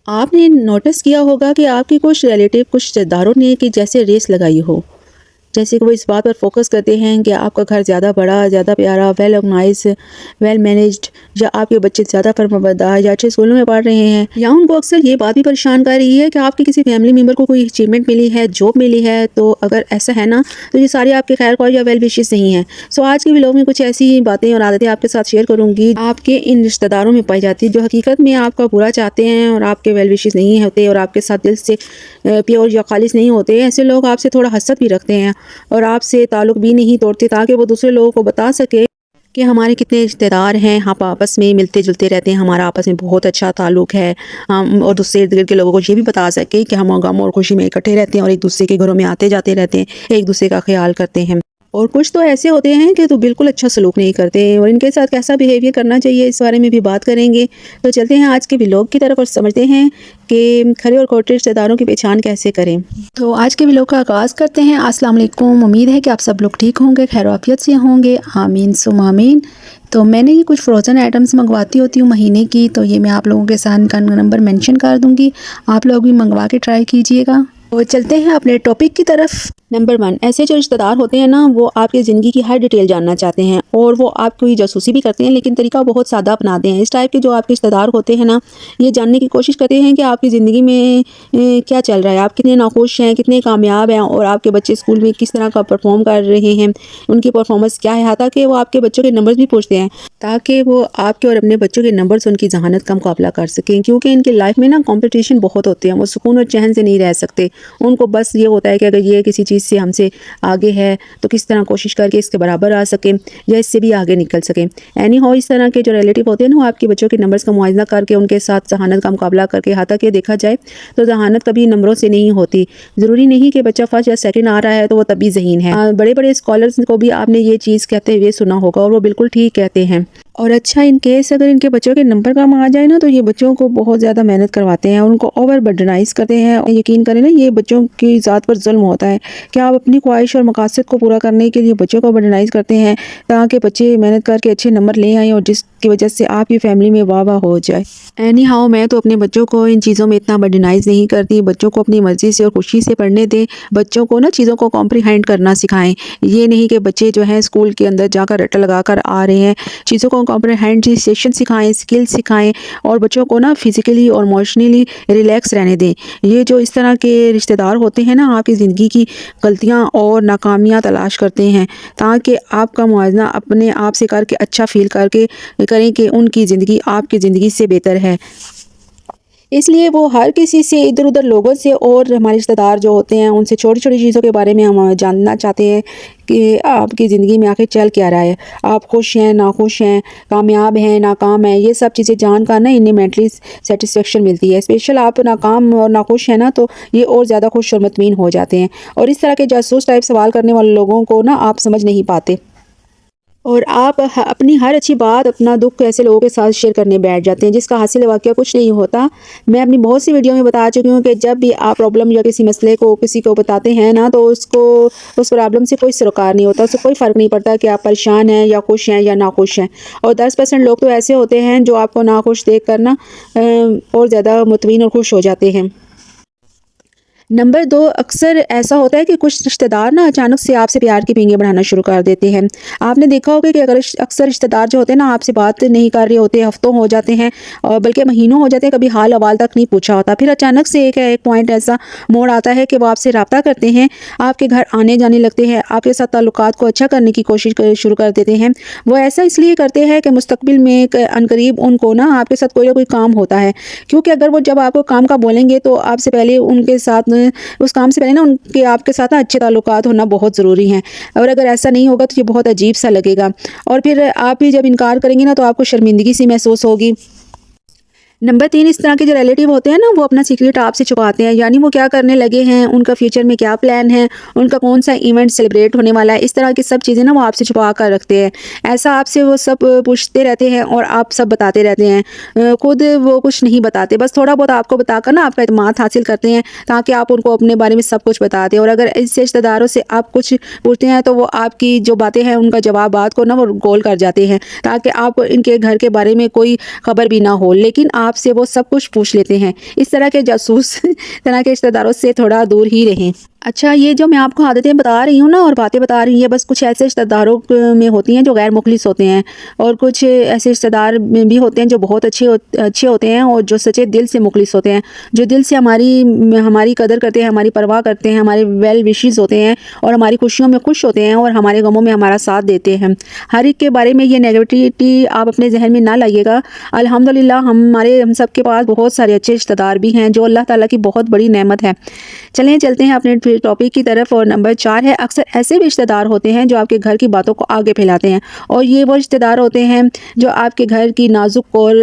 آپ نے نوٹس کیا ہوگا کہ آپ کی کچھ ریلیٹیو کچھ رشتہ داروں نے کہ جیسے ریس لگائی ہو، جیسے کہ وہ اس بات پر فوکس کرتے ہیں کہ آپ کا گھر زیادہ بڑا، زیادہ پیارا، ویل آرگنائز، ویل مینیجڈ، یا آپ کے بچے زیادہ فرمانبردار یا اچھے اسکولوں میں پڑھ رہے ہیں، یا ان کو اکثر یہ بات بھی پریشان کر رہی ہے کہ آپ کے کسی فیملی ممبر کو کوئی اچیومنٹ ملی ہے، جاب ملی ہے۔ تو اگر ایسا ہے نا تو یہ سارے آپ کے خیر خواہ یا ویل وشز نہیں ہیں۔ سو آج کے ولاگ میں کچھ ایسی باتیں اور عادتیں آپ کے ساتھ شیئر کروں گی آپ کے ان رشتہ داروں میں پائی جاتی ہے جو حقیقت میں آپ کا برا چاہتے ہیں اور آپ کے ویل وشز نہیں ہوتے اور آپ کے ساتھ دل سے پیور یا خالص نہیں ہوتے۔ ایسے لوگ آپ سے تھوڑا حسد بھی رکھتے ہیں اور آپ سے تعلق بھی نہیں توڑتے تاکہ وہ دوسرے لوگوں کو بتا سکے کہ ہمارے کتنے رشتہ دار ہیں، ہم آپس میں ملتے جلتے رہتے ہیں، ہمارا آپس میں بہت اچھا تعلق ہے، اور دوسرے ارد گرد کے لوگوں کو یہ بھی بتا سکے کہ ہم غم اور خوشی میں اکٹھے رہتے ہیں اور ایک دوسرے کے گھروں میں آتے جاتے رہتے ہیں، ایک دوسرے کا خیال کرتے ہیں۔ اور کچھ تو ایسے ہوتے ہیں کہ تو بالکل اچھا سلوک نہیں کرتے، اور ان کے ساتھ کیسا بیہیویئر کرنا چاہیے اس بارے میں بھی بات کریں گے۔ تو چلتے ہیں آج کے ولاگ کی طرف اور سمجھتے ہیں کہ کھرے اور کھوٹے رشتہ داروں کی پہچان کیسے کریں۔ تو آج کے ولاگ کا آغاز کرتے ہیں۔ السلام علیکم، امید ہے کہ آپ سب لوگ ٹھیک ہوں گے، خیر و عافیت سے ہوں گے، آمین ثم آمین۔ تو میں نے یہ کچھ فروزن آئٹمس منگواتی ہوتی ہوں مہینے کی، تو یہ میں آپ لوگوں کے ساتھ کا نمبر مینشن کر دوں گی، آپ لوگ بھی منگوا کے ٹرائی کیجئے گا۔ اور چلتے ہیں اپنے ٹاپک کی طرف۔ نمبر 1، ایسے جو رشتہ دار ہوتے ہیں نا وہ آپ کی زندگی کی ہر ڈیٹیل جاننا چاہتے ہیں اور وہ آپ کی جاسوسی بھی کرتے ہیں، لیکن طریقہ بہت سادہ اپناتے ہیں۔ اس ٹائپ کے جو آپ کے رشتہ دار ہوتے ہیں نا یہ جاننے کی کوشش کرتے ہیں کہ آپ کی زندگی میں کیا چل رہا ہے، آپ کتنے ناخوش ہیں، کتنے کامیاب ہیں، اور آپ کے بچے اسکول میں کس طرح کا پرفارم کر رہے ہیں، ان کی پرفارمنس کیا ہے، حتیٰ کہ وہ آپ کے بچوں کے نمبرز بھی پوچھتے ہیں تاکہ وہ آپ کے اور اپنے بچوں کے نمبرز ان کی ذہانت کا مقابلہ کر سکیں، کیونکہ ان کی لائف میں نا کمپٹیشن بہت ہوتے ہیں، وہ سکون اور چین سے نہیں رہ سکتے۔ ان کو بس یہ ہوتا ہے کہ اگر یہ کسی چیز سے ہم سے آگے ہے تو کس طرح کوشش کر کے اس کے برابر آ سکیں یا اس سے بھی آگے نکل سکیں۔ اینی ہاؤ اس طرح کے جو ریلیٹیو ہوتے ہیں نا وہ آپ کے بچوں کے نمبرز کا موازنہ کر کے ان کے ساتھ ذہانت کا مقابلہ کر کے، حتیٰ کہ دیکھا جائے تو ذہانت کبھی نمبروں سے نہیں ہوتی، ضروری نہیں کہ بچہ فرسٹ یا سیکنڈ آ رہا ہے تو وہ تبھی ذہین ہے۔ بڑے بڑے اسکالرز کو بھی آپ نے یہ چیز کہتے ہوئے سنا ہوگا اور وہ بالکل ٹھیک کہتے ہیں۔ اور اچھا ان کیس اگر ان کے بچوں کے نمبر کم آ جائے نا تو یہ بچوں کو بہت زیادہ محنت کرواتے ہیں اور ان کو اوور برڈنائز کرتے ہیں۔ یقین کریں نا یہ بچوں کی ذات پر ظلم ہوتا ہے کہ آپ اپنی خواہش اور مقاصد کو پورا کرنے کے لیے بچوں کو برڈنائز کرتے ہیں تاکہ بچے محنت کر کے اچھے نمبر لے آئیں اور جس کی وجہ سے آپ کی فیملی میں واہ واہ ہو جائے۔ اینی ہاؤ میں تو اپنے بچوں کو ان چیزوں میں اتنا برڈنائز نہیں کرتی، بچوں کو اپنی مرضی سے اور خوشی سے پڑھنے دیں، بچوں کو نا چیزوں کو کمپریہینڈ کرنا سکھائیں۔ یہ نہیں کہ بچے جو ہیں اسکول کے اندر جا کر رٹا لگا کر آ رہے ہیں، چیزوں کو کمپریہینڈیشن سکھائیں، اسکل سکھائیں، اور بچوں کو نا فزیکلی اور ایموشنلی ریلیکس رہنے دیں۔ یہ جو اس طرح کے رشتہ دار ہوتے ہیں نا آپ کی زندگی کی غلطیاں اور ناکامیاں تلاش کرتے ہیں تاکہ آپ کا موازنہ اپنے آپ سے کر کے اچھا فیل کر کے کریں کہ ان کی زندگی آپ کی زندگی سے بہتر ہے۔ اس لیے وہ ہر کسی سے ادھر ادھر لوگوں سے اور ہمارے رشتہ دار جو ہوتے ہیں ان سے چھوٹی چھوٹی چیزوں کے بارے میں ہم جاننا چاہتے ہیں کہ آپ کی زندگی میں آخر چل کیا رہا ہے، آپ خوش ہیں، ناخوش ہیں، کامیاب ہیں، ناکام ہیں۔ یہ سب چیزیں جان کر نا انہیں مینٹلی سیٹسفیکشن ملتی ہے۔ اسپیشل آپ ناکام اور ناخوش ہیں نا تو یہ اور زیادہ خوش اور مطمئن ہو جاتے ہیں، اور اس طرح کے جاسوس ٹائپ سوال کرنے والے لوگوں کو نا آپ سمجھ نہیں پاتے اور آپ اپنی ہر اچھی بات، اپنا دکھ ایسے لوگوں کے ساتھ شیئر کرنے بیٹھ جاتے ہیں جس کا حاصل واقعہ کچھ نہیں ہوتا۔ میں اپنی بہت سی ویڈیو میں بتا چکی ہوں کہ جب بھی آپ پرابلم یا کسی مسئلے کو کسی کو بتاتے ہیں نا تو اس پرابلم سے کوئی سروکار نہیں ہوتا، اس سے کوئی فرق نہیں پڑتا کہ آپ پریشان ہیں یا خوش ہیں یا ناخوش ہیں۔ اور 10% لوگ تو ایسے ہوتے ہیں جو آپ کو ناخوش دیکھ کر نا اور زیادہ مطمئن اور خوش ہو جاتے ہیں۔ نمبر 2، اکثر ایسا ہوتا ہے کہ کچھ رشتہ دار نا اچانک سے آپ سے پیار کی پینگیں بڑھانا شروع کر دیتے ہیں۔ آپ نے دیکھا ہوگا کہ اگر اکثر رشتہ دار جو ہوتے ہیں نا آپ سے بات نہیں کر رہے ہوتے، ہفتوں ہو جاتے ہیں اور بلکہ مہینوں ہو جاتے ہیں، کبھی حال احوال تک نہیں پوچھا ہوتا، پھر اچانک سے ایک پوائنٹ ایسا موڑ آتا ہے کہ وہ آپ سے رابطہ کرتے ہیں، آپ کے گھر آنے جانے لگتے ہیں، آپ کے ساتھ تعلقات کو اچھا کرنے کی کوشش شروع کر دیتے ہیں۔ وہ ایسا اس لیے کرتے ہیں کہ مستقبل میں عنقریب ان کو نا آپ کے ساتھ کوئی نہ کوئی کام ہوتا ہے، کیونکہ اگر وہ جب آپ کو کام کا بولیں گے تو آپ سے پہلے ان کے ساتھ اس کام سے پہلے نا ان کے آپ کے ساتھ اچھے تعلقات ہونا بہت ضروری ہیں، اور اگر ایسا نہیں ہوگا تو یہ بہت عجیب سا لگے گا، اور پھر آپ بھی جب انکار کریں گے نا تو آپ کو شرمندگی سی محسوس ہوگی۔ نمبر 3، اس طرح کے جو ریلیٹیو ہوتے ہیں نا وہ اپنا سیکریٹ آپ سے چھپاتے ہیں، یعنی وہ کیا کرنے لگے ہیں، ان کا فیوچر میں کیا پلان ہے، ان کا کون سا ایونٹ سیلیبریٹ ہونے والا ہے، اس طرح کی سب چیزیں نا وہ آپ سے چھپا کر رکھتے ہیں۔ ایسا آپ سے وہ سب پوچھتے رہتے ہیں اور آپ سب بتاتے رہتے ہیں، خود وہ کچھ نہیں بتاتے، بس تھوڑا بہت آپ کو بتا کر نا آپ کا اعتماد حاصل کرتے ہیں تاکہ آپ ان کو اپنے بارے میں سب کچھ بتا دیں۔ اور اگر اس رشتہ داروں سے آپ کچھ پوچھتے ہیں تو وہ آپ کی جو باتیں ہیں ان کا جوابات کو نا وہ گول کر جاتے ہیں تاکہ آپ ان کے گھر کے بارے میں کوئی خبر بھی نہ ہو، لیکن آپ سے وہ سب کچھ پوچھ لیتے ہیں۔ اس طرح کے جاسوس طرح کے رشتہ داروں سے تھوڑا دور ہی رہیں۔ اچھا، یہ جو میں آپ کو عادتیں بتا رہی ہوں نا اور باتیں بتا رہی ہیں، بس کچھ ایسے رشتہ داروں میں ہوتی ہیں جو غیر مخلص ہوتے ہیں، اور کچھ ایسے رشتہ دار بھی ہوتے ہیں جو بہت اچھے ہوتے ہیں اور جو سچے دل سے مخلص ہوتے ہیں، جو دل سے ہماری قدر کرتے ہیں، ہماری پرواہ کرتے ہیں، ہمارے ویل وشز ہوتے ہیں اور ہماری خوشیوں میں خوش ہوتے ہیں اور ہمارے غموں میں ہمارا ساتھ دیتے ہیں۔ ہر ایک کے بارے میں یہ نیگیٹیوٹی آپ اپنے ذہن میں نہ لائیے گا۔ الحمدللہ ہم سب کے پاس بہت سارے اچھے رشتہ دار بھی ہیں جو اللہ تعالیٰ کی بہت بڑی نعمت ہے۔ چلتے ہیں اپنے ٹاپک کی طرف، اور نمبر 4 ہے اکثر ایسے بھی رشتہ دار ہوتے ہیں جو آپ کے گھر کی باتوں کو آگے پھیلاتے ہیں، اور یہ وہ رشتہ دار ہوتے ہیں جو آپ کے گھر کی نازک اور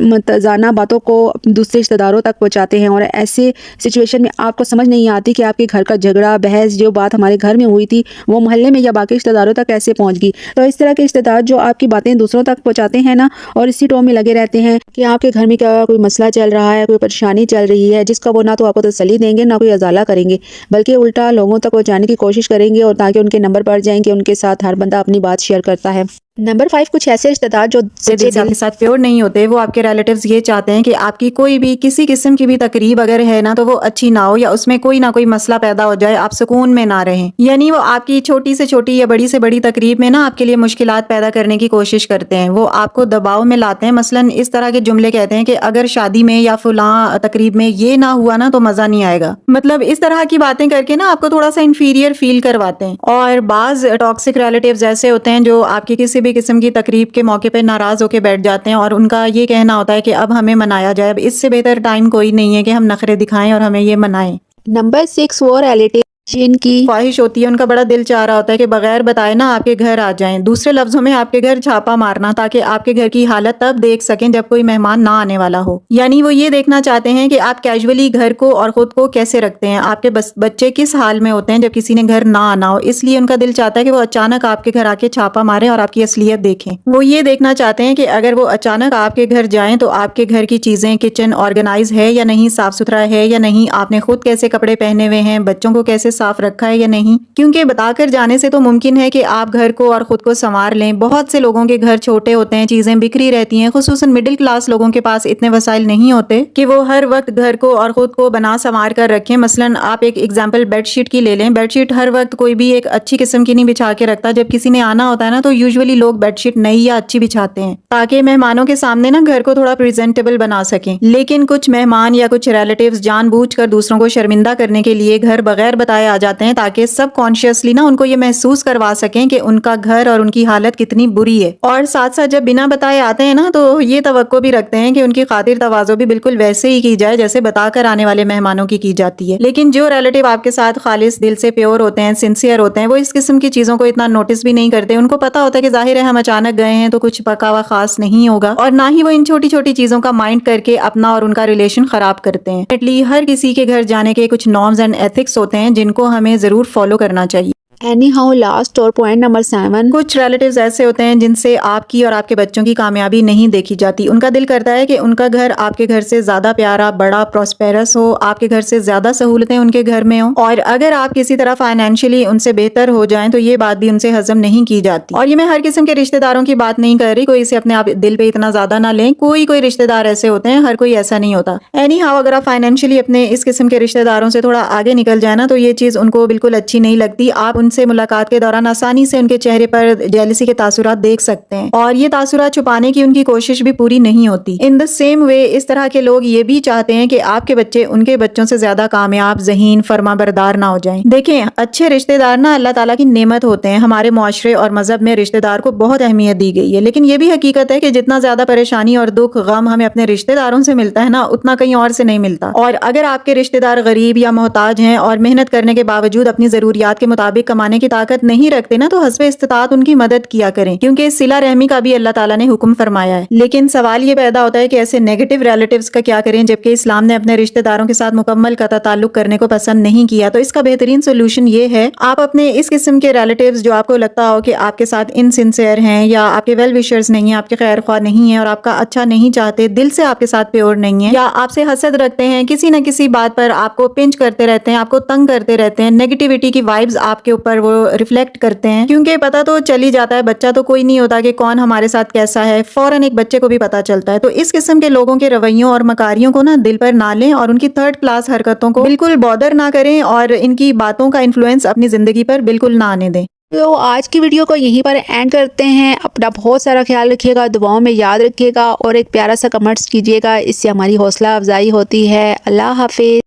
متزانہ باتوں کو دوسرے رشتہ داروں تک پہنچاتے ہیں، اور ایسے سچویشن میں آپ کو سمجھ نہیں آتی کہ آپ کے گھر کا جھگڑا بحث جو بات ہمارے گھر میں ہوئی تھی وہ محلے میں یا باقی رشتہ داروں تک کیسے پہنچ گئی۔ تو اس طرح کے رشتہ دار جو آپ کی باتیں دوسروں تک پہنچاتے ہیں نا، اور اسی ٹو میں لگے رہتے ہیں کہ آپ کے گھر میں کیا کوئی مسئلہ چل رہا ہے، کوئی پریشانی چل رہی ہے، جس کا وہ نہ تو آپ کو تسلی دیں گے نہ کوئی ازالہ کریں گے، بلکہ الٹا لوگوں تک پہنچانے کی کوشش کریں گے، اور تاکہ ان کے نمبر بڑھ جائیں کہ ان کے ساتھ ہر بندہ اپنی بات شیئر کرتا ہے۔ نمبر 5، کچھ ایسے رشتہ دار جو دل کے ساتھ پیور نہیں ہوتے۔ وہ آپ کے ریلیٹیوز یہ چاہتے ہیں کہ آپ کی کوئی بھی کسی قسم کی بھی تقریب اگر ہے نا تو وہ اچھی نہ ہو، یا اس میں کوئی نہ کوئی مسئلہ پیدا ہو جائے، آپ سکون میں نہ رہیں۔ یعنی وہ آپ کی چھوٹی سے چھوٹی یا بڑی سے بڑی تقریب میں نا آپ کے لیے مشکلات پیدا کرنے کی کوشش کرتے ہیں، وہ آپ کو دباؤ میں لاتے ہیں۔ مثلاً اس طرح کے جملے کہتے ہیں کہ اگر شادی میں یا فلاں تقریب میں یہ نہ ہوا نا تو مزہ نہیں آئے گا۔ مطلب اس طرح کی باتیں کر کے نا آپ کو تھوڑا سا انفیریئر فیل کرواتے ہیں۔ اور بعض ٹاکسک ریلیٹیوز ایسے ہوتے ہیں جو آپ کی کسی بھی قسم کی تقریب کے موقع پہ ناراض ہو کے بیٹھ جاتے ہیں، اور ان کا یہ کہنا ہوتا ہے کہ اب ہمیں منایا جائے، اب اس سے بہتر ٹائم کوئی نہیں ہے کہ ہم نخرے دکھائیں اور ہمیں یہ منائیں۔ نمبر 6، وہ ریلیٹیو جن کی خواہش ہوتی ہے، ان کا بڑا دل چاہ رہا ہوتا ہے کہ بغیر بتائے نا آپ کے گھر آ جائیں، دوسرے لفظوں میں آپ کے گھر چھاپا مارنا، تاکہ آپ کے گھر کی حالت تب دیکھ سکیں جب کوئی مہمان نہ آنے والا ہو۔ یعنی وہ یہ دیکھنا چاہتے ہیں کہ آپ کیجولی گھر کو اور خود کو کیسے رکھتے ہیں، آپ کے بچے کس حال میں ہوتے ہیں جب کسی نے گھر نہ آنا ہو۔ اس لیے ان کا دل چاہتا ہے کہ وہ اچانک آپ کے گھر آ کے چھاپا ماریں اور آپ کی اصلیت دیکھیں۔ وہ یہ دیکھنا چاہتے ہیں کہ اگر وہ اچانک آپ کے گھر جائیں تو آپ کے گھر کی چیزیں، کچن آرگنائز ہے یا نہیں، صاف ستھرا ہے یا نہیں، آپ نے خود کیسے کپڑے پہنے ہوئے ہیں، بچوں کو کیسے صاف رکھا ہے یا نہیں، کیونکہ بتا کر جانے سے تو ممکن ہے کہ آپ گھر کو اور خود کو سنوار لیں۔ بہت سے لوگوں کے گھر چھوٹے ہوتے ہیں، چیزیں بکھری رہتی ہیں، خصوصاً مڈل کلاس لوگوں کے پاس اتنے وسائل نہیں ہوتے کہ وہ ہر وقت گھر کو اور خود کو بنا سنوار کر رکھیں۔ مثلاً آپ ایک ایگزامپل بیڈ شیٹ کی لے لیں، بیڈ شیٹ ہر وقت کوئی بھی ایک اچھی قسم کی نہیں بچھا کے رکھتا، جب کسی نے آنا ہوتا ہے نا تو یوزولی لوگ بیڈ شیٹ نئی یا اچھی بچھاتے ہیں تاکہ مہمانوں کے سامنے نا گھر کو تھوڑا پریزنٹیبل بنا سکیں۔ لیکن کچھ مہمان یا کچھ ریلیٹیوز جان بوجھ کر دوسروں کو شرمندہ کرنے کے لیے گھر بغیر بتائے آ جاتے ہیں، تاکہ سب کانشیسلی نا ان کو یہ محسوس کروا سکیں کہ ان کا گھر اور ان کی حالت کتنی بری ہے۔ اور ساتھ ساتھ جب بنا بتائے آتے ہیں نا تو یہ توقع بھی رکھتے ہیں کہ ان کی خاطر تواضع بھی بالکل ویسے ہی کی جائے جیسے بتا کر آنے والے مہمانوں کی جاتی ہے۔ لیکن جو ریلیٹیو آپ کے ساتھ خالص دل سے پیور ہوتے ہیں، سنسیئر ہوتے ہیں، وہ اس قسم کی چیزوں کو اتنا نوٹس بھی نہیں کرتے۔ ان کو پتا ہوتا ہے کہ ظاہر ہے ہم اچانک گئے ہیں تو کچھ پکا ہوا خاص نہیں ہوگا، اور نہ ہی وہ ان چھوٹی چھوٹی چیزوں کا مائنڈ کر کے اپنا اور ان کا ریلیشن خراب کرتے ہیں۔ ہر کسی کے گھر جانے کے کچھ نارمز اینڈ ایتھکس ہوتے ہیں جن کو ہمیں ضرور فالو کرنا چاہیے۔ اینی ہاؤ، لاسٹ اور پوائنٹ نمبر 7، کچھ ریلیٹیوز ایسے ہوتے ہیں جن سے آپ کی اور آپ کے بچوں کی کامیابی نہیں دیکھی جاتی۔ ان کا دل کرتا ہے کہ ان کا گھر آپ کے گھر سے زیادہ پیارا، بڑا، پراسپیرس ہو، آپ کے گھر سے زیادہ سہولتیں ان کے گھر میں ہوں، اور اگر آپ کسی طرح فائنینشلی ان سے بہتر ہو جائیں تو یہ بات بھی ان سے ہضم نہیں کی جاتی۔ اور یہ میں ہر قسم کے رشتہ داروں کی بات نہیں کر رہی، کوئی اسے اپنے آپ دل پہ اتنا زیادہ نہ لیں، کوئی رشتہ دار ایسے ہوتے ہیں، ہر کوئی ایسا نہیں ہوتا۔ اینی ہاؤ، اگر آپ فائنینشلی اپنے اس قسم کے رشتہ داروں سے تھوڑا آگے نکل جائیں نا تو یہ چیز ان کو بالکل اچھی نہیں لگتی۔ آپ ان سے ملاقات کے دوران آسانی سے ان کے چہرے پر جیلسی کے تاثرات دیکھ سکتے ہیں، اور یہ تاثرات چھپانے کی ان کی کوشش بھی پوری نہیں ہوتی۔ ان دا سیم وے، اس طرح کے لوگ یہ بھی چاہتے ہیں کہ آپ کے بچے ان کے بچوں سے زیادہ کامیاب، ذہین، فرما بردار نہ ہو جائیں۔ دیکھیں، اچھے رشتہ دار نا اللہ تعالیٰ کی نعمت ہوتے ہیں۔ ہمارے معاشرے اور مذہب میں رشتہ دار کو بہت اہمیت دی گئی ہے، لیکن یہ بھی حقیقت ہے کہ جتنا زیادہ پریشانی اور دکھ، غم ہمیں اپنے رشتہ داروں سے ملتا ہے نا، اتنا کہیں اور سے نہیں ملتا۔ اور اگر آپ کے رشتہ دار غریب یا محتاج ہیں اور محنت کرنے کے باوجود اپنی ضروریات کے مطابق کمانے کی طاقت نہیں رکھتے نا، تو حسب استطاعت ان کی مدد کیا کریں، کیونکہ صلہ رحمی کا بھی اللہ تعالیٰ نے حکم فرمایا ہے۔ لیکن سوال یہ پیدا ہوتا ہے کہ ایسے نیگیٹو ریلیٹیوز کا کیا کریں، جبکہ اسلام نے اپنے رشتہ داروں کے ساتھ مکمل قطع تعلق کرنے کو پسند نہیں کیا۔ تو اس کا بہترین سولوشن یہ ہے، آپ اپنے اس قسم کے ریلیٹیوز جو آپ کو لگتا ہو کہ آپ کے ساتھ انسنسیئر ہیں یا آپ کے ویل وشرز نہیں ہیں، آپ کے خیر خواہ نہیں ہیں اور آپ کا اچھا نہیں چاہتے، دل سے آپ کے ساتھ پیور نہیں ہیں، یا آپ سے حسد رکھتے ہیں، کسی نہ کسی بات پر آپ کو پنچ کرتے رہتے ہیں، آپ کو تنگ کرتے رہتے ہیں، نیگیٹیوٹی کی وائبز آپ کے اوپر اوپر وہ ریفلیکٹ کرتے ہیں، کیونکہ پتہ تو چل ہی جاتا ہے، بچہ تو کوئی نہیں ہوتا کہ کون ہمارے ساتھ کیسا ہے، فوراً ایک بچے کو بھی پتہ چلتا ہے۔ تو اس قسم کے لوگوں کے رویوں اور مکاریوں کو نا دل پر نہ لیں اور ان کی تھرڈ کلاس حرکتوں کو بالکل بودر نہ کریں اور ان کی باتوں کا انفلوئنس اپنی زندگی پر بالکل نہ آنے دیں۔ تو آج کی ویڈیو کو یہیں پر اینڈ کرتے ہیں۔ اپنا بہت سارا خیال رکھیے گا، دعاؤں میں یاد رکھیے گا اور ایک پیارا سا کمنٹس کیجیے گا، اس سے ہماری حوصلہ افزائی ہوتی ہے۔ اللہ حافظ۔